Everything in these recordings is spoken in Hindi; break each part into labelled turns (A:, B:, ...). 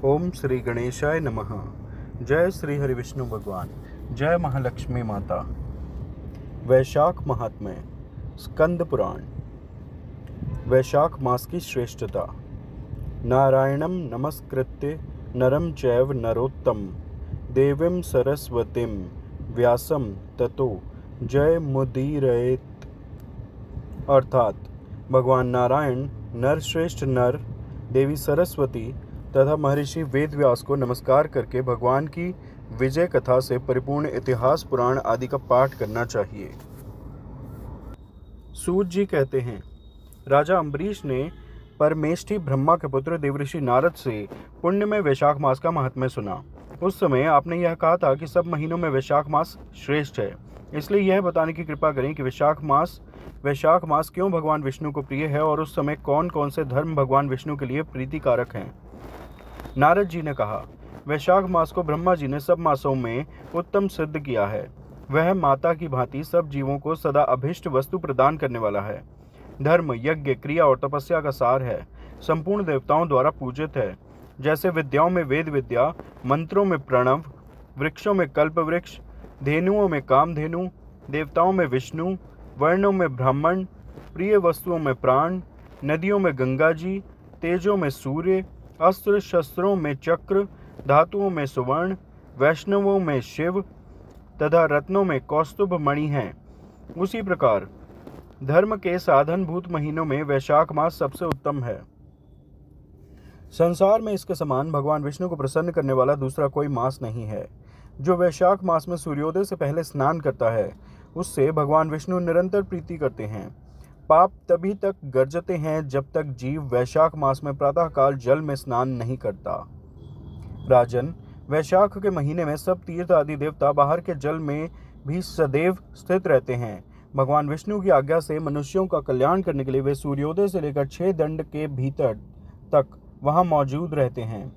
A: ओम श्री गणेशाय नमः। जय श्री हरि विष्णु भगवान। जय महालक्ष्मी माता। वैशाख महात्म्य। स्कंद पुराण। वैशाख मास की श्रेष्ठता। नारायणं नमस्कृत्य नरं चैव नरोत्तम देवीं सरस्वतीं व्यासं ततो जय मुदीरयेत्। अर्थात भगवान नारायण, नरश्रेष्ठ नर, देवी सरस्वती तथा महर्षि वेदव्यास को नमस्कार करके भगवान की विजय कथा से परिपूर्ण इतिहास, पुराण आदि का पाठ करना चाहिए। सूत जी कहते हैं, राजा अम्बरीश ने परमेष्ठी ब्रह्मा के पुत्र देवऋषि नारद से पुण्य में वैशाख मास का महात्म्य सुना। उस समय आपने यह कहा था कि सब महीनों में वैशाख मास श्रेष्ठ है। इसलिए यह बताने की कृपा करें कि वैशाख मास क्यों भगवान विष्णु को प्रिय है और उस समय कौन कौन से धर्म भगवान विष्णु के लिए प्रीतिकारक हैं। नारद जी ने कहा, वैशाख मास को ब्रह्मा जी ने सब मासों में उत्तम सिद्ध किया है। वह माता की भांति सब जीवों को सदा अभिष्ट वस्तु प्रदान करने वाला है। धर्म, यज्ञ, क्रिया और तपस्या का सार है। संपूर्ण देवताओं द्वारा पूजित है। जैसे विद्याओं में वेद विद्या, मंत्रों में प्रणव, वृक्षों में कल्प वृक्ष, धेनुओं में कामधेनु, देवताओं में विष्णु, वर्णों में ब्राह्मण, प्रिय वस्तुओं में प्राण, नदियों में गंगा जी, तेजों में सूर्य, अस्त्र शस्त्रों में चक्र, धातुओं में सुवर्ण, वैष्णवों में शिव तथा रत्नों में कौस्तुभ मणि हैं। उसी प्रकार धर्म के साधनभूत महीनों में वैशाख मास सबसे उत्तम है। संसार में इसके समान भगवान विष्णु को प्रसन्न करने वाला दूसरा कोई मास नहीं है। जो वैशाख मास में सूर्योदय से पहले स्नान करता है, उससे भगवान विष्णु निरंतर प्रीति करते हैं। पाप तभी तक गर्जते हैं जब तक जीव वैशाख मास में प्रातःकाल जल में स्नान नहीं करता। राजन, वैशाख के महीने में सब तीर्थ आदि देवता बाहर के जल में भी सदैव स्थित रहते हैं। भगवान विष्णु की आज्ञा से मनुष्यों का कल्याण करने के लिए वे सूर्योदय से लेकर 6 दंड के भीतर तक वहां मौजूद रहते हैं।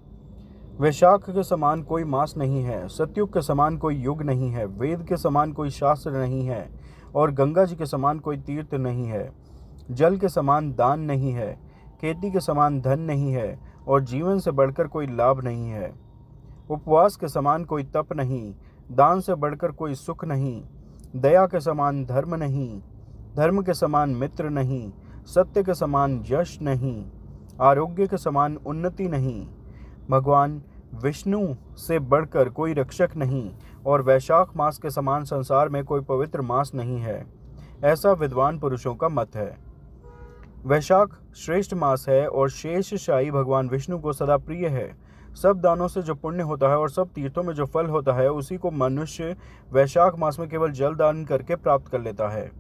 A: वैशाख के समान कोई मास नहीं है, सतयुग के समान कोई युग नहीं है, वेद के समान कोई शास्त्र नहीं है और गंगा जी के समान कोई तीर्थ नहीं है। जल के समान दान नहीं है, खेती के समान धन नहीं है और जीवन से बढ़कर कोई लाभ नहीं है। उपवास के समान कोई तप नहीं, दान से बढ़कर कोई सुख नहीं, दया के समान धर्म नहीं, धर्म के समान मित्र नहीं, सत्य के समान यश नहीं, आरोग्य के समान उन्नति नहीं, भगवान विष्णु से बढ़कर कोई रक्षक नहीं और वैशाख मास के समान संसार में कोई पवित्र मास नहीं है। ऐसा विद्वान पुरुषों का मत है। वैशाख श्रेष्ठ मास है और शेषशायी भगवान विष्णु को सदा प्रिय है। सब दानों से जो पुण्य होता है और सब तीर्थों में जो फल होता है, उसी को मनुष्य वैशाख मास में केवल जल दान करके प्राप्त कर लेता है।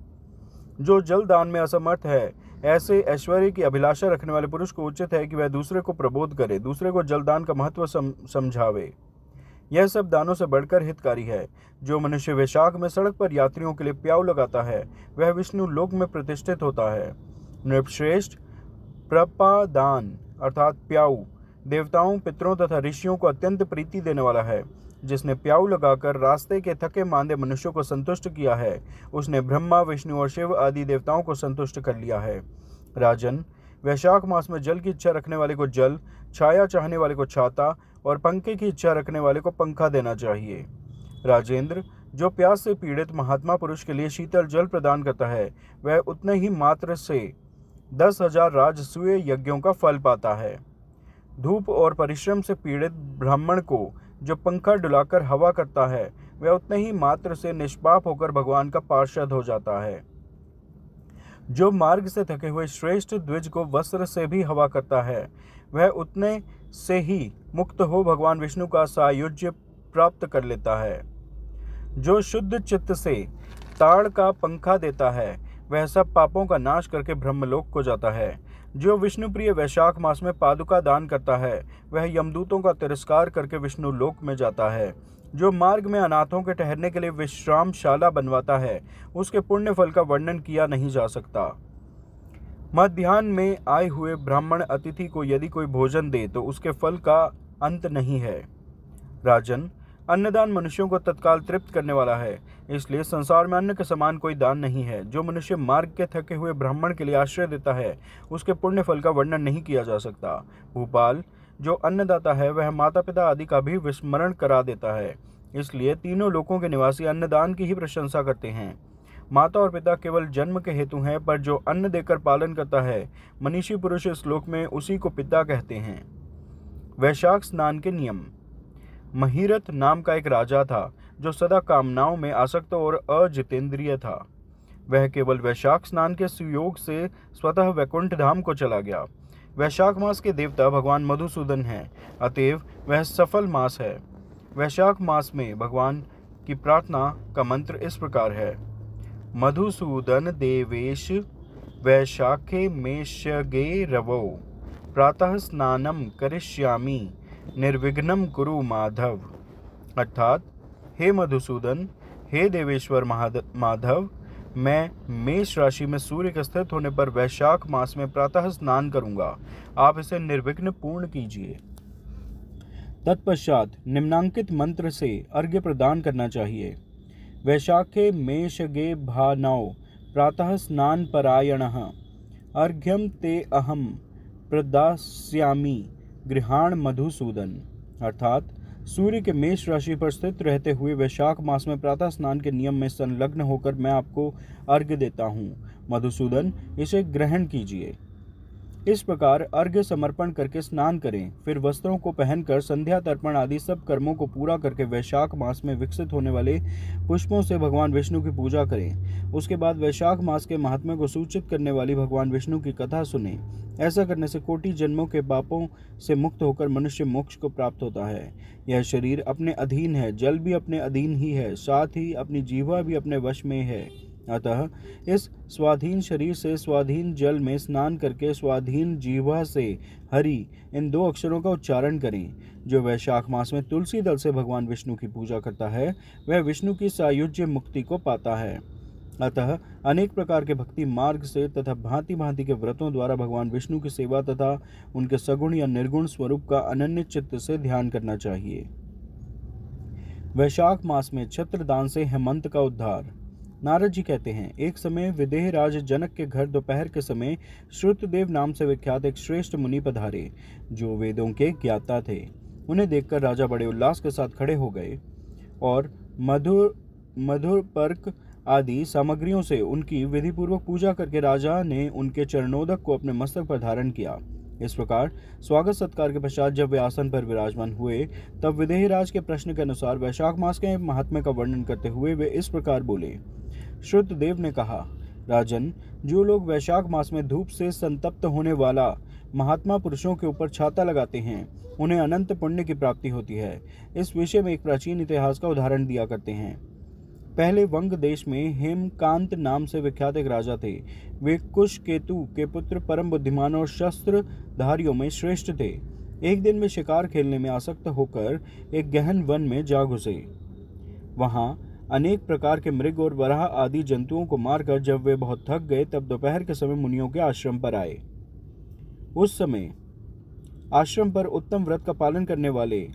A: जो जल दान में असमर्थ है, ऐसे ऐश्वर्य की अभिलाषा रखने वाले पुरुष को उचित है कि वह दूसरे को प्रबोध करे, दूसरे को जलदान का महत्व समझावे। यह सब दानों से बढ़कर हितकारी है। जो मनुष्य वैशाख में सड़क पर यात्रियों के लिए प्याऊ लगाता है, वह विष्णु लोक में प्रतिष्ठित होता है। नृपश्रेष्ठ प्रपादान अर्थात प्याऊ देवताओं, पितरों तथा ऋषियों को अत्यंत प्रीति देने वाला है। जिसने प्याऊ लगाकर रास्ते के थके मांदे मनुष्यों को संतुष्ट किया है, उसने ब्रह्मा, विष्णु और शिव आदि देवताओं को संतुष्ट कर लिया है। राजन, वैशाख मास में जल की इच्छा रखने वाले को जल, छाया चाहने वाले को छाता और पंखे की इच्छा रखने वाले को पंखा देना चाहिए। राजेंद्र, जो प्यास से पीड़ित महात्मा पुरुष के लिए शीतल जल प्रदान करता है, वह उतने ही मात्र से 10,000 राजसूय यज्ञों का फल पाता है। धूप और परिश्रम से पीड़ित ब्राह्मण को जो पंखा डुलाकर हवा करता है, वह उतने ही मात्र से निष्पाप होकर भगवान का पार्षद हो जाता है। जो मार्ग से थके हुए श्रेष्ठ द्विज को वस्त्र से भी हवा करता है, वह उतने से ही मुक्त हो भगवान विष्णु का सायुज्य प्राप्त कर लेता है। जो शुद्ध चित्त से ताड़ का पंखा देता है, वह सब पापों का नाश करके ब्रह्मलोक को जाता है। जो विष्णु प्रिय वैशाख मास में पादुका दान करता है, वह यमदूतों का तिरस्कार करके विष्णु लोक में जाता है। जो मार्ग में अनाथों के ठहरने के लिए विश्रामशाला बनवाता है, उसके पुण्य फल का वर्णन किया नहीं जा सकता। मध्याह्न में आए हुए ब्राह्मण अतिथि को यदि कोई भोजन दे तो उसके फल का अंत नहीं है। राजन, अन्नदान मनुष्यों को तत्काल तृप्त करने वाला है, इसलिए संसार में अन्न के समान कोई दान नहीं है। जो मनुष्य मार्ग के थके हुए ब्राह्मण के लिए आश्रय देता है, उसके पुण्य फल का वर्णन नहीं किया जा सकता। भूपाल, जो अन्नदाता है वह माता पिता आदि का भी विस्मरण करा देता है। इसलिए तीनों लोकों के निवासी अन्नदान की ही प्रशंसा करते हैं। माता और पिता केवल जन्म के हेतु हैं, पर जो अन्न देकर पालन करता है, मनीषी पुरुष इस श्लोक में उसी को पिता कहते हैं। वैशाख स्नान के नियम। महीरथ नाम का एक राजा था जो सदा कामनाओं में आसक्त और अजितेंद्रिय था। वह केवल वैशाख स्नान के सुयोग से स्वतः वैकुंठ धाम को चला गया। वैशाख मास के देवता भगवान मधुसूदन हैं, अतएव वह सफल मास है। वैशाख मास में भगवान की प्रार्थना का मंत्र इस प्रकार है: मधुसूदन देवेश वैशाखे मेषगे रवो प्रातः स्नानम करिष्यामि निर्विघ्नं कुरु माधव। अर्थात, हे मधुसूदन, हे देवेश्वर माधव, मैं मेष राशि में सूर्य के स्थित होने पर वैशाख मास में प्रातः स्नान करूंगा। आप इसे निर्विघ्न पूर्ण कीजिए। तत्पश्चात निम्नांकित मंत्र से अर्घ्य प्रदान करना चाहिए। वैशाखे मेषगे भानौ प्रातः स्नान परायणः अर्घ्यम ते अहम प्रदास्यामि गृहाण मधुसूदन। अर्थात, सूर्य के मेष राशि पर स्थित रहते हुए वैशाख मास में प्रातः स्नान के नियम में संलग्न होकर मैं आपको अर्घ्य देता हूँ। मधुसूदन, इसे ग्रहण कीजिए। इस प्रकार अर्घ्य समर्पण करके स्नान करें, फिर वस्त्रों को पहनकर संध्या तर्पण आदि सब कर्मों को पूरा करके वैशाख मास में विकसित होने वाले पुष्पों से भगवान विष्णु की पूजा करें। उसके बाद वैशाख मास के महात्म्य को सूचित करने वाली भगवान विष्णु की कथा सुने। ऐसा करने से कोटि जन्मों के पापों से मुक्त होकर मनुष्य मोक्ष को प्राप्त होता है। यह शरीर अपने अधीन है, जल भी अपने अधीन ही है, साथ ही अपनी जीवा भी अपने वश में है। अतः इस स्वाधीन शरीर से स्वाधीन जल में स्नान करके स्वाधीन जीवा से हरि इन दो अक्षरों का उच्चारण करें। जो वैशाख मास में तुलसी दल से भगवान विष्णु की पूजा करता है वह विष्णु की सायुज्य मुक्ति को पाता है। अतः अनेक प्रकार के भक्ति मार्ग से तथा भांति भांति के व्रतों द्वारा भगवान विष्णु की सेवा तथा उनके सगुण या निर्गुण स्वरूप का अनन्य चित्त से ध्यान करना चाहिए। वैशाख मास में छत्रदान से हेमंत का उद्धार। नारद जी कहते हैं, एक समय विदेह राज जनक के घर दोपहर के समय श्रुतदेव नाम से विख्यात एक श्रेष्ठ मुनि पधारे, जो वेदों के ज्ञाता थे। उन्हें देखकर राजा बड़े उल्लास के साथ खड़े हो गए और मधुर पर्क आदि सामग्रियों से उनकी विधिपूर्वक पूजा करके राजा ने उनके चरणोदक को अपने मस्तक पर धारण किया। इस प्रकार स्वागत सत्कार के पश्चात जब वे आसन पर विराजमान हुए, तब विदेहराज के प्रश्न के अनुसार वैशाख मास के महात्म्य का वर्णन करते हुए वे इस प्रकार बोले। श्रुतदेव ने कहा, राजन, जो लोग वैशाख मास में धूप से संतप्त होने वाला महात्मा पुरुषों के ऊपर छाता लगाते हैं, उन्हें अनंत पुण्य की प्राप्ति होती है। इस विषय में एक प्राचीन इतिहास का उदाहरण दिया करते हैं। पहले वंग देश में हेमकांत नाम से विख्यात एक राजा थे। वे कुश केतु के पुत्र, परम बुद्धिमान और शस्त्रधारियों में श्रेष्ठ थे। एक दिन वे शिकार खेलने में आसक्त होकर एक गहन वन में जा घुसे। वहां अनेक प्रकार के मृग और वराह आदि जंतुओं को मारकर जब वे बहुत थक गए, तब दोपहर के समय मुनियों के आश्रम पर आए। उस समय आश्रम पर उत्तम व्रत का पालन करने वाले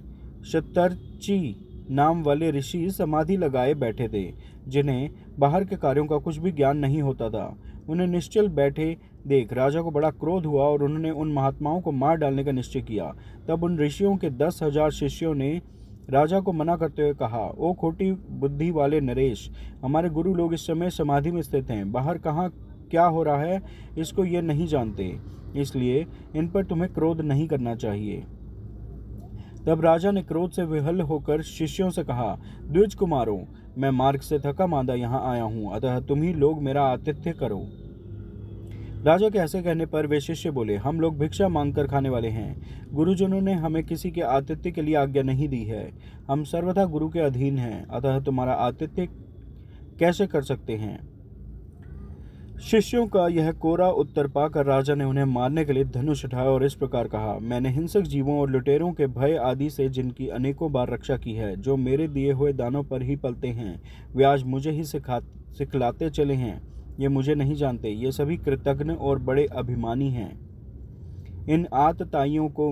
A: शतर्ची नाम वाले ऋषि समाधि लगाए बैठे थे, जिन्हें बाहर के कार्यों का कुछ भी ज्ञान नहीं होता था। उन्हें निश्चल बैठे देख राजा को बड़ा क्रोध हुआ और उन्होंने उन महात्माओं को मार डालने का निश्चय किया। तब उन ऋषियों के 10,000 शिष्यों ने राजा को मना करते हुए कहा, ओ खोटी बुद्धि वाले नरेश, हमारे गुरु लोग इस समय समाधि में स्थित हैं। बाहर कहाँ क्या हो रहा है इसको ये नहीं जानते, इसलिए इन पर तुम्हें क्रोध नहीं करना चाहिए। तब राजा ने क्रोध से विहल होकर शिष्यों से कहा, द्विज कुमारों, मैं मार्ग से थका मांदा यहाँ आया हूँ, अतः तुम ही लोग मेरा आतिथ्य करो। राजा के ऐसे कहने पर वे शिष्य बोले, हम लोग भिक्षा मांगकर खाने वाले हैं। गुरुजनों ने हमें किसी के आतिथ्य के लिए आज्ञा नहीं दी है। हम सर्वथा गुरु के अधीन हैं, अतः तुम्हारा आतिथ्य कैसे कर सकते हैं। शिष्यों का यह कोरा उत्तर पाकर राजा ने उन्हें मारने के लिए धनुष उठाया और इस प्रकार कहा, मैंने हिंसक जीवों और लुटेरों के भय आदि से जिनकी अनेकों बार रक्षा की है, जो मेरे दिए हुए दानों पर ही पलते हैं, वे आज मुझे ही सिखलाते चले हैं। ये मुझे नहीं जानते, ये सभी कृतज्ञ और बड़े अभिमानी हैं। इन आतताइयों को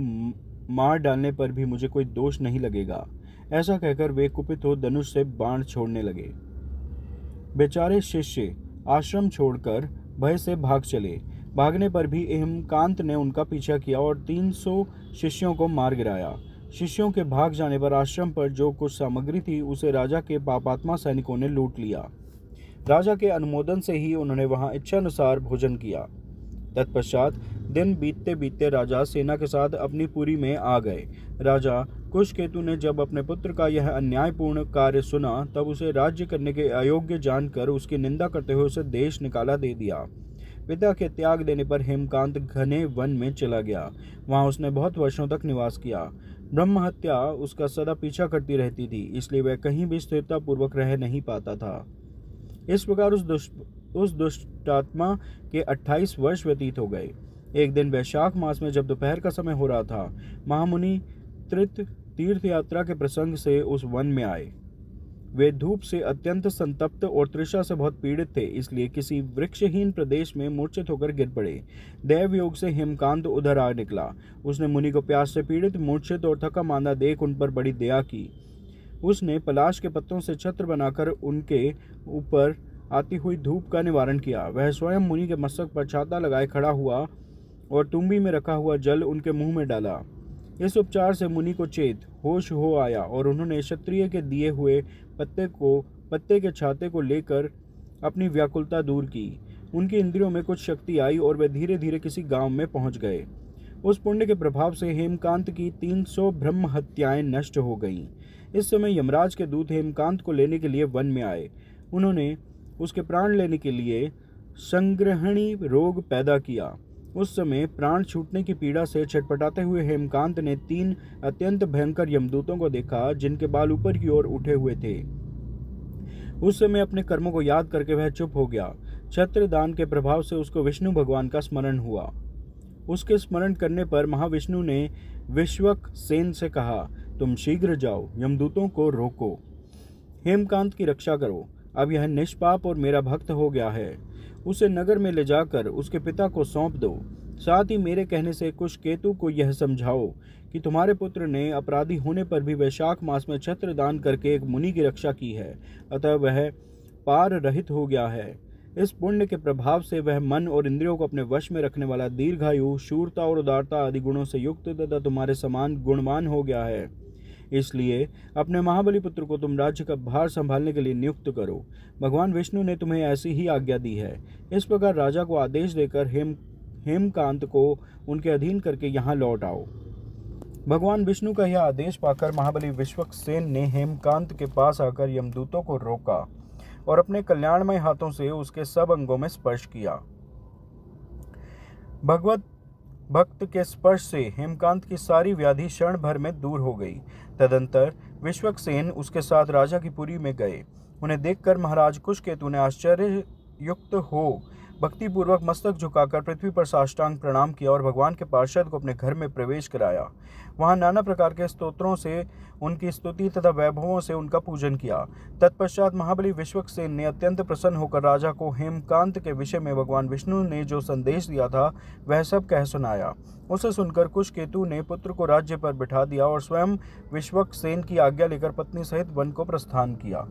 A: मार डालने पर भी मुझे कोई दोष नहीं लगेगा। ऐसा कहकर वे कुपित हो धनुष से बाण छोड़ने लगे। बेचारे शिष्य आश्रम छोड़कर भय से भाग चले। भागने पर भी हेमकांत ने उनका पीछा किया और 300 शिष्यों को मार गिराया। शिष्यों के भाग जाने पर आश्रम पर जो कुछ सामग्री थी उसे राजा के पापात्मा सैनिकों ने लूट लिया। राजा के अनुमोदन से ही उन्होंने वहां इच्छानुसार भोजन किया। तत्पश्चात दिन बीतते बीतते राजा सेना के साथ अपनी पुरी में आ गए। राजा कुशकेतु ने जब अपने पुत्र का यह अन्यायपूर्ण कार्य सुना तब उसे राज्य करने के अयोग्य जानकर उसकी निंदा करते हुए उसे देश निकाला दे दिया। पिता के त्याग देने पर हेमकांत घने वन में चला गया। वहां उसने बहुत वर्षों तक निवास किया। ब्रह्म हत्या उसका सदा पीछा करती रहती थी, इसलिए वह कहीं भी स्थिरता पूर्वक रह नहीं पाता था। इस प्रकार उस दुष्टात्मा के 28 वर्ष व्यतीत हो गए। एक दिन वैशाख मास में जब दोपहर का समय हो रहा था, महामुनि तीर्थ यात्रा के प्रसंग से उस वन में आए। वे धूप से अत्यंत संतप्त और तृषा से बहुत पीड़ित थे, इसलिए किसी वृक्षहीन प्रदेश में मूर्छित होकर गिर पड़े। दैव योग से हेमकांत उधर आ निकला। उसने मुनि को प्यास से पीड़ित, मूर्छित और थका मांदा देख उन पर बड़ी दया की। उसने पलाश के पत्तों से छत्र बनाकर उनके ऊपर आती हुई धूप का निवारण किया। वह स्वयं मुनि के मस्तक पर छाता लगाए खड़ा हुआ और तुम्बी में रखा हुआ जल उनके मुंह में डाला। इस उपचार से मुनि को होश हो आया और उन्होंने क्षत्रिय के दिए हुए पत्ते के छाते को लेकर अपनी व्याकुलता दूर की। उनकी इंद्रियों में कुछ शक्ति आई और वे धीरे धीरे किसी गांव में पहुंच गए। उस पुण्य के प्रभाव से हेमकांत की 300 ब्रह्म हत्याएं नष्ट हो गईं। इस समय यमराज के दूत हेमकांत को लेने के लिए वन में आए। उन्होंने उसके प्राण लेने के लिए संग्रहणी रोग पैदा किया। उस समय प्राण छूटने की पीड़ा से छटपटाते हुए हेमकांत ने 3 अत्यंत भयंकर यमदूतों को देखा, जिनके बाल ऊपर की ओर उठे हुए थे। उस समय अपने कर्मों को याद करके वह चुप हो गया। छत्रदान के प्रभाव से उसको विष्णु भगवान का स्मरण हुआ। उसके स्मरण करने पर महाविष्णु ने विश्वक सेन से कहा, तुम शीघ्र जाओ, यमदूतों को रोको, हेमकांत की रक्षा करो। अब यह निष्पाप और मेरा भक्त हो गया है। उसे नगर में ले जाकर उसके पिता को सौंप दो। साथ ही मेरे कहने से कुशकेतु को यह समझाओ कि तुम्हारे पुत्र ने अपराधी होने पर भी वैशाख मास में छत्र दान करके एक मुनि की रक्षा की है, अतः वह पार रहित हो गया है। इस पुण्य के प्रभाव से वह मन और इंद्रियों को अपने वश में रखने वाला, दीर्घायु, शूरता और उदारता आदि गुणों से युक्त तथा तुम्हारे समान गुणवान हो गया है। इसलिए अपने महाबली पुत्र को तुम राज्य का भार संभालने के लिए नियुक्त करो। भगवान विष्णु ने तुम्हें ऐसी ही आज्ञा दी है। इस प्रकार राजा को आदेश देकर हेमकांत को उनके अधीन करके यहाँ लौट आओ। भगवान विष्णु का यह आदेश पाकर महाबली विश्वक्सेन ने हेमकांत के पास आकर यमदूतों को रोका और अपने कल्याणमय हाथों से उसके सब अंगों में स्पर्श किया। भगवत भक्त के स्पर्श से हेमकांत की सारी व्याधि क्षण भर में दूर हो गई। तदंतर विश्वक्सेन उसके साथ राजा की पुरी में गए। उन्हें देखकर महाराज कुशकेतु ने आश्चर्य युक्त हो भक्तिपूर्वक मस्तक झुकाकर पृथ्वी पर साष्टांग प्रणाम किया और भगवान के पार्षद को अपने घर में प्रवेश कराया। वहां नाना प्रकार के स्तोत्रों से उनकी स्तुति तथा वैभवों से उनका पूजन किया। तत्पश्चात महाबली विश्वक्सेन ने अत्यंत प्रसन्न होकर राजा को हेमकांत के विषय में भगवान विष्णु ने जो संदेश दिया था वह सब कह सुनाया। उसे सुनकर कुशकेतु ने पुत्र को राज्य पर बिठा दिया और स्वयं विश्वक्सेन की आज्ञा लेकर पत्नी सहित वन को प्रस्थान किया।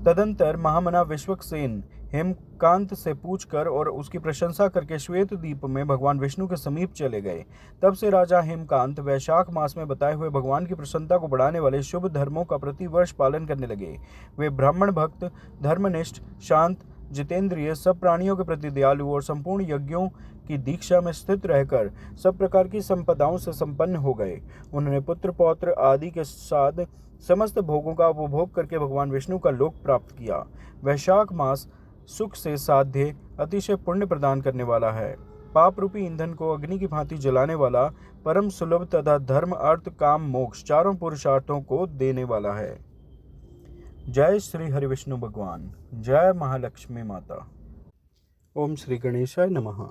A: तदंतर महामना विश्वक्सेन हेमकांत से पूछकर और उसकी प्रशंसा करके श्वेत द्वीप में भगवान विष्णु के समीप चले गए। तब से राजा हेमकांत वैशाख मास में बताए हुए भगवान की प्रसन्नता को बढ़ाने वाले शुभ धर्मों का प्रतिवर्ष पालन करने लगे। वे ब्राह्मण भक्त, धर्मनिष्ठ, शांत, जितेंद्रिय, सब प्राणियों के प्रति दयालु और संपूर्ण यज्ञों की दीक्षा में स्थित रहकर सब प्रकार की संपदाओं से संपन्न हो गए। उन्होंने पुत्र पौत्र आदि के साथ समस्त भोगों का उपभोग करके भगवान विष्णु का लोक प्राप्त किया। वैशाख मास सुख से साध्य, अतिशय पुण्य प्रदान करने वाला है। पाप रूपी ईंधन को अग्नि की भांति जलाने वाला, परम सुलभ तथा धर्म, अर्थ, काम, मोक्ष चारों पुरुषार्थों को देने वाला है। जय श्री हरि विष्णु भगवान। जय महालक्ष्मी माता। ओम श्री गणेशाय नमः।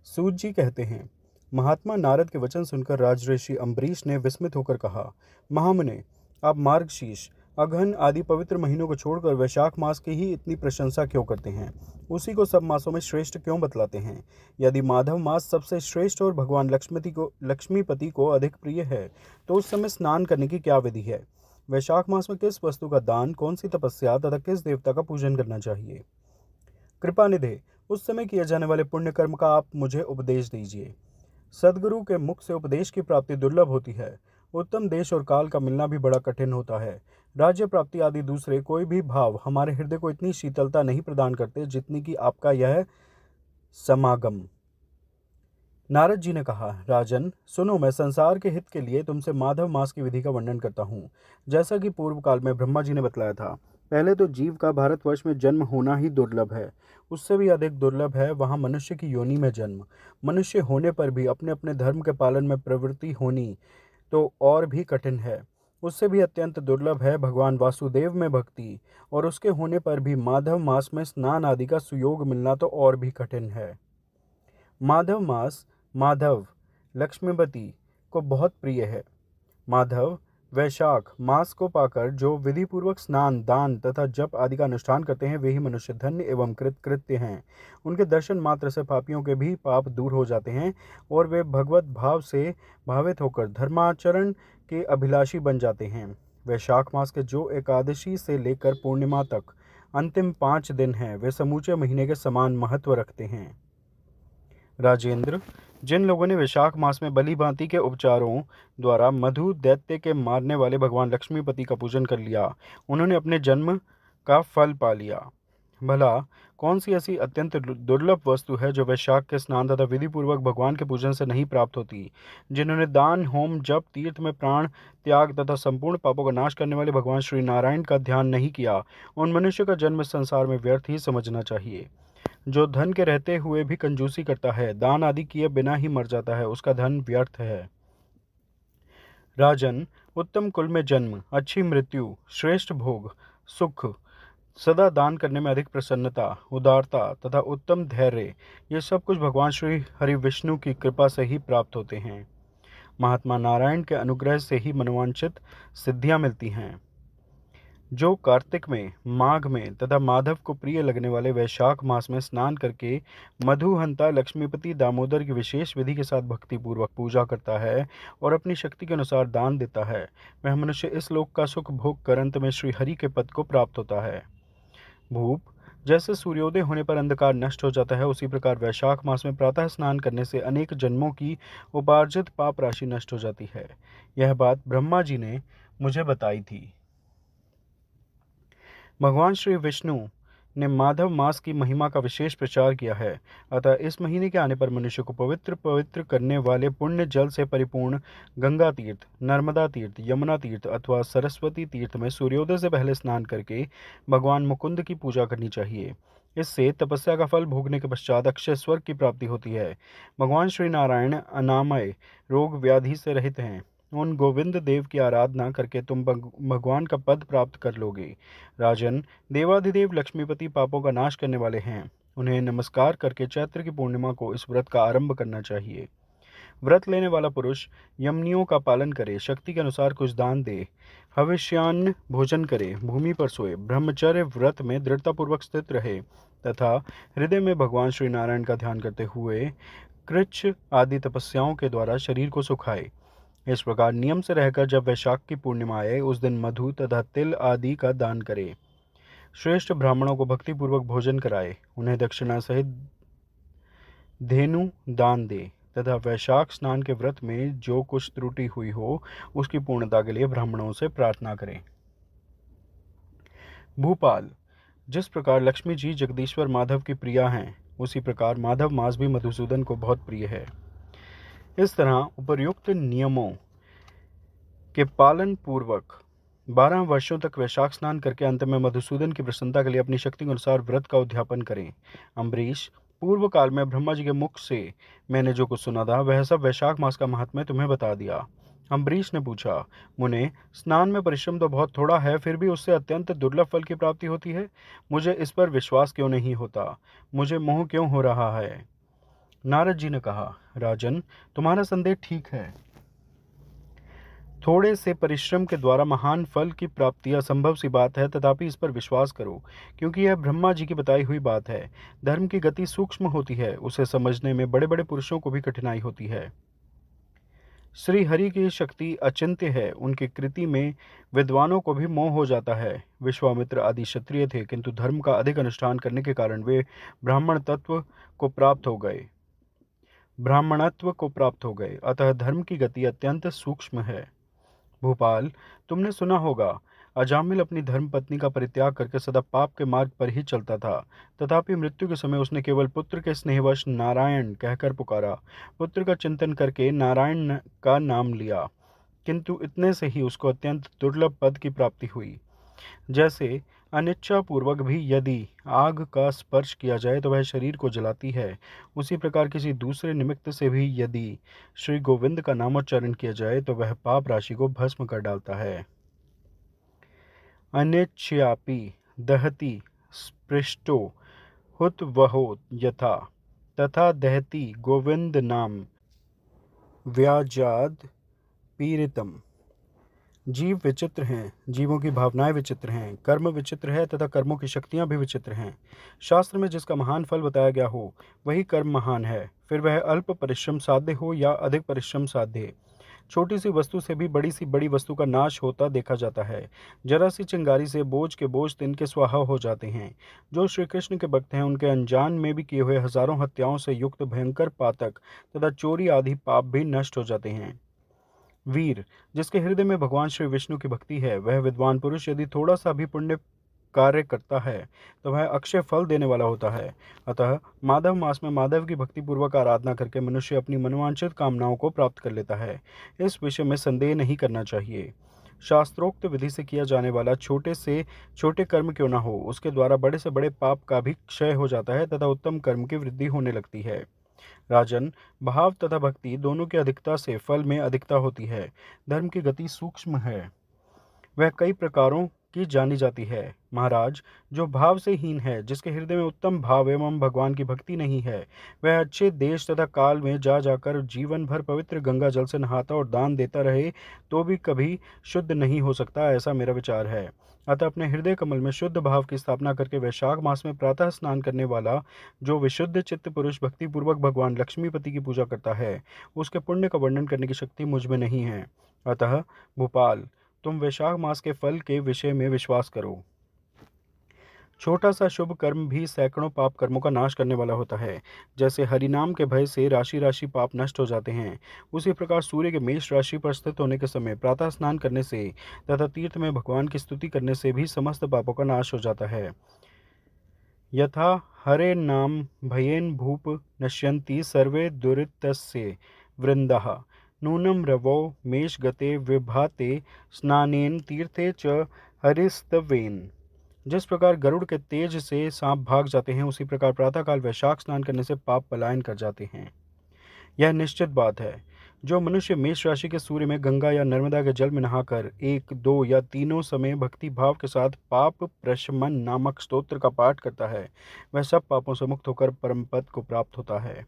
A: सूत जी कहते हैं, महात्मा नारद के वचन सुनकर राजऋषि अम्बरीश ने विस्मित होकर कहा, महामुने, आप मार्गशीर्ष, अगहन आदि पवित्र महीनों को छोड़कर वैशाख मास की ही इतनी प्रशंसा क्यों करते हैं? उसी को सब मासों में श्रेष्ठ क्यों बतलाते हैं? यदि माधव मास सबसे श्रेष्ठ और भगवान लक्ष्मीपति को अधिक प्रिय है, तो उस समय स्नान करने की क्या विधि है? वैशाख मास में किस वस्तु का दान, कौन सी तपस्या तथा किस देवता का पूजन करना चाहिए? कृपानिधे, उस समय किए जाने वाले पुण्य कर्म का आप मुझे उपदेश दीजिए। सदगुरु के मुख से उपदेश की प्राप्ति दुर्लभ होती है। उत्तम देश और काल का मिलना भी बड़ा कठिन होता है। राज्य प्राप्ति आदि दूसरे कोई भी भाव हमारे हृदय को इतनी शीतलता नहीं प्रदान करते जितनी कि आपका यह समागम। नारद जी ने कहा, राजन सुनो, मैं संसार के हित के लिए तुमसे माधव मास की विधि का वर्णन करता हूँ। जैसा कि पूर्व काल में ब्रह्मा जी ने बतलाया था, पहले तो जीव का भारतवर्ष में जन्म होना ही दुर्लभ है। उससे भी अधिक दुर्लभ है वहाँ मनुष्य की योनि में जन्म। मनुष्य होने पर भी अपने अपने धर्म के पालन में प्रवृत्ति होनी तो और भी कठिन है। उससे भी अत्यंत दुर्लभ है भगवान वासुदेव में भक्ति, और उसके होने पर भी माधव मास में स्नान आदि का सुयोग मिलना तो और भी कठिन है। माधव मास माधव लक्ष्मीपति को बहुत प्रिय है। माधव वैशाख मास को पाकर जो विधि पूर्वक स्नान, दान तथा जप आदि का अनुष्ठान करते हैं वे ही मनुष्य धन्य एवं कृत्य हैं। उनके दर्शन मात्र से पापियों के भी पाप दूर हो जाते हैं और वे भगवत भाव से भावित होकर धर्माचरण के अभिलाषी बन जाते हैं। वैशाख मास के जो एकादशी से लेकर पूर्णिमा तक अंतिम 5 दिन हैं, वे समूचे महीने के समान महत्व रखते हैं। राजेंद्र, जिन लोगों ने वैशाख मास में बलि भांति के उपचारों द्वारा मधु दैत्य के मारने वाले भगवान लक्ष्मीपति का पूजन कर लिया, उन्होंने अपने जन्म का फल पा लिया। भला कौन सी ऐसी अत्यंत दुर्लभ वस्तु है जो वैशाख के स्नान तथा विधि पूर्वक भगवान के पूजन से नहीं प्राप्त होती? जिन्होंने दान, होम, जप, तीर्थ में प्राण त्याग तथा संपूर्ण पापों का नाश करने वाले भगवान श्री नारायण का ध्यान नहीं किया, उन मनुष्य का जन्म संसार में व्यर्थ ही समझना चाहिए। जो धन के रहते हुए भी कंजूसी करता है, दान आदि किए बिना ही मर जाता है, उसका धन व्यर्थ है। राजन, उत्तम कुल में जन्म, अच्छी मृत्यु, श्रेष्ठ भोग, सुख, सदा दान करने में अधिक प्रसन्नता, उदारता तथा उत्तम धैर्य, ये सब कुछ भगवान श्री हरि विष्णु की कृपा से ही प्राप्त होते हैं। महात्मा नारायण के अनुग्रह से ही मनोवांछित सिद्धियां मिलती हैं। जो कार्तिक में, माघ में तथा माधव को प्रिय लगने वाले वैशाख मास में स्नान करके मधुहंता लक्ष्मीपति दामोदर की विशेष विधि के साथ भक्तिपूर्वक पूजा करता है और अपनी शक्ति के अनुसार दान देता है, वह मनुष्य इस लोक का सुख भोग कर अंत में श्री हरि के पद को प्राप्त होता है। भूप, जैसे सूर्योदय होने पर अंधकार नष्ट हो जाता है, उसी प्रकार वैशाख मास में प्रातः स्नान करने से अनेक जन्मों की उपार्जित पाप राशि नष्ट हो जाती है। यह बात ब्रह्मा जी ने मुझे बताई थी। भगवान श्री विष्णु ने माधव मास की महिमा का विशेष प्रचार किया है। अतः इस महीने के आने पर मनुष्य को पवित्र करने वाले पुण्य जल से परिपूर्ण गंगा तीर्थ, नर्मदा तीर्थ, यमुना तीर्थ अथवा सरस्वती तीर्थ में सूर्योदय से पहले स्नान करके भगवान मुकुंद की पूजा करनी चाहिए। इससे तपस्या का फल भोगने के पश्चात अक्षय स्वर्ग की प्राप्ति होती है। भगवान श्री नारायण अनामय, रोग व्याधि से रहित हैं। उन गोविंद देव की आराधना करके तुम भगवान का पद प्राप्त कर लोगे। राजन, देवाधिदेव लक्ष्मीपति पापों का नाश करने वाले हैं। उन्हें नमस्कार करके चैत्र की पूर्णिमा को इस व्रत का आरंभ करना चाहिए। व्रत लेने वाला पुरुष यमनियों का पालन करे, शक्ति के अनुसार कुछ दान दे, हविष्यान्न भोजन करे, भूमि पर सोए, ब्रह्मचर्य व्रत में दृढ़तापूर्वक स्थित रहे तथा हृदय में भगवान श्री नारायण का ध्यान करते हुए कृच्छ आदि तपस्याओं के द्वारा शरीर को सुखाए। इस प्रकार नियम से रहकर जब वैशाख की पूर्णिमा आए, उस दिन मधु तथा तिल आदि का दान करे। श्रेष्ठ ब्राह्मणों को भक्तिपूर्वक भोजन कराए, उन्हें दक्षिणा सहित धेनु दान दे तथा वैशाख स्नान के व्रत में जो कुछ त्रुटि हुई हो उसकी पूर्णता के लिए ब्राह्मणों से प्रार्थना करें। भूपाल, जिस प्रकार लक्ष्मी जी जगदीश्वर माधव की प्रिया हैं, उसी प्रकार माधव मास भी मधुसूदन को बहुत प्रिय है। इस तरह उपर्युक्त नियमों के पालन पूर्वक 12 वर्षों तक वैशाख स्नान करके अंत में मधुसूदन की प्रसन्नता के लिए अपनी शक्ति के अनुसार व्रत का उद्यापन करें। अम्बरीश, पूर्व काल में ब्रह्मा जी के मुख से मैंने जो कुछ सुना था वह सब वैशाख मास का महात्म्य तुम्हें बता दिया। अम्बरीश ने पूछा, मुने, स्नान में परिश्रम तो बहुत थोड़ा है, फिर भी उससे अत्यंत दुर्लभ फल की प्राप्ति होती है। मुझे इस पर विश्वास क्यों नहीं होता? मुझे मोह क्यों हो रहा है? नारद जी ने कहा, राजन, तुम्हारा संदेह ठीक है। थोड़े से परिश्रम के द्वारा महान फल की प्राप्ति असंभव सी बात है, तथापि इस पर विश्वास करो, क्योंकि यह ब्रह्मा जी की बताई हुई बात है। धर्म की गति सूक्ष्म होती है, उसे समझने में बड़े बड़े पुरुषों को भी कठिनाई होती है। श्री हरि की शक्ति अचिंत्य है, उनकी कृति में विद्वानों को भी मोह हो जाता है। विश्वामित्र आदि क्षत्रिय थे, किंतु धर्म का अधिक अनुष्ठान करने के कारण वे ब्राह्मण तत्व को प्राप्त हो गए ब्राह्मणत्व को प्राप्त हो गए। अतः धर्म की गति अत्यंत सूक्ष्म है। भोपाल, तुमने सुना होगा, अजामिल अपनी धर्म पत्नी का परित्याग करके सदा पाप के मार्ग पर ही चलता था। तथापि मृत्यु के समय उसने केवल पुत्र के स्नेहवश नारायण कहकर पुकारा, पुत्र का चिंतन करके नारायण का नाम लिया, किंतु इतने से ही उसको अत्यंत दुर्लभ पद की प्राप्ति हुई। जैसे अनिच्छा पूर्वक भी यदि आग का स्पर्श किया जाए तो वह शरीर को जलाती है, उसी प्रकार किसी दूसरे निमित्त से भी यदि श्री गोविंद का नामोच्चारण किया जाए तो वह पाप राशि को भस्म कर डालता है। अनिच्छयापि दहति स्पृष्टो हुत वहो यथा, तथा दहति गोविंद नाम व्याजाद पीड़ितम। जीव विचित्र हैं, जीवों की भावनाएं विचित्र हैं, कर्म विचित्र है तथा कर्मों की शक्तियां भी विचित्र हैं। शास्त्र में जिसका महान फल बताया गया हो वही कर्म महान है, फिर वह अल्प परिश्रम साध्य हो या अधिक परिश्रम साध्य। छोटी सी वस्तु से भी बड़ी वस्तु का नाश होता देखा जाता है। जरा सी चिंगारी से बोझ के बोझ तिनके स्वाहा हो जाते हैं। जो श्री कृष्ण के भक्त हैं उनके अनजान में भी किए हुए हजारों हत्याओं से युक्त भयंकर पातक तथा चोरी आदि पाप भी नष्ट हो जाते हैं। वीर, जिसके हृदय में भगवान श्री विष्णु की भक्ति है, वह विद्वान पुरुष यदि थोड़ा सा भी पुण्य कार्य करता है तो वह अक्षय फल देने वाला होता है। अतः माधव मास में माधव की भक्ति पूर्वक आराधना करके मनुष्य अपनी मनोवांछित कामनाओं को प्राप्त कर लेता है। इस विषय में संदेह नहीं करना चाहिए। शास्त्रोक्त विधि से किया जाने वाला छोटे से छोटे कर्म क्यों न हो, उसके द्वारा बड़े से बड़े पाप का भी क्षय हो जाता है तथा उत्तम कर्म की वृद्धि होने लगती है। राजन, भाव तथा भक्ति दोनों की अधिकता से फल में अधिकता होती है। धर्म की गति सूक्ष्म है, वह कई प्रकारों की जानी जाती है। महाराज, जो भाव से हीन है, जिसके हृदय में उत्तम भाव एवं भगवान की भक्ति नहीं है, वह अच्छे देश तथा काल में जा जाकर जीवन भर पवित्र गंगा जल से नहाता और दान देता रहे तो भी कभी शुद्ध नहीं हो सकता, ऐसा मेरा विचार है। अतः अपने हृदय कमल में शुद्ध भाव की स्थापना करके वैशाख मास में प्रातः स्नान करने वाला जो विशुद्ध चित्त पुरुष भक्ति पूर्वक भगवान लक्ष्मीपति की पूजा करता है, उसके पुण्य का वर्णन करने की शक्ति मुझ में नहीं है। अतः भोपाल, तुम वैशाख मास के फल के विषय में विश्वास करो। छोटा सा शुभ कर्म भी सैकड़ों पाप कर्मों का नाश करने वाला होता है। जैसे हरिनाम के भय से राशि राशि पाप नष्ट हो जाते हैं, उसी प्रकार सूर्य के मेष राशि पर स्थित होने के समय प्रातः स्नान करने से तथा तीर्थ में भगवान की स्तुति करने से भी समस्त पापों का नाश हो जाता है। यथा हरे नाम भयेन भूप नश्यन्ति सर्वे दुरितस्य वृंदाः, नूनं रवौ मेष गते विभाते स्नानेन तीर्थे च हरिस्तवेन। जिस प्रकार गरुड़ के तेज से सांप भाग जाते हैं, उसी प्रकार प्रातःकाल वैशाख स्नान करने से पाप पलायन कर जाते हैं। यह निश्चित बात है। जो मनुष्य मेष राशि के सूर्य में गंगा या नर्मदा के जल में नहाकर 1, 2 या तीनों समय भक्ति भाव के साथ पाप प्रशमन नामक स्तोत्र का पाठ करता है, वह सब पापों से मुक्त होकर परम पद को प्राप्त होता है।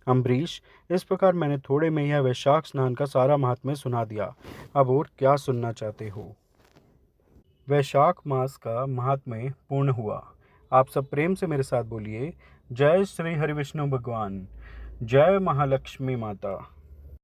A: अम्बरीश, इस प्रकार मैंने थोड़े में यह वैशाख स्नान का सारा महात्म्य सुना दिया। अब और क्या सुनना चाहते हो? वैशाख मास का महात्म्य पूर्ण हुआ। आप सब प्रेम से मेरे साथ बोलिए, जय श्री हरि विष्णु भगवान, जय महालक्ष्मी माता।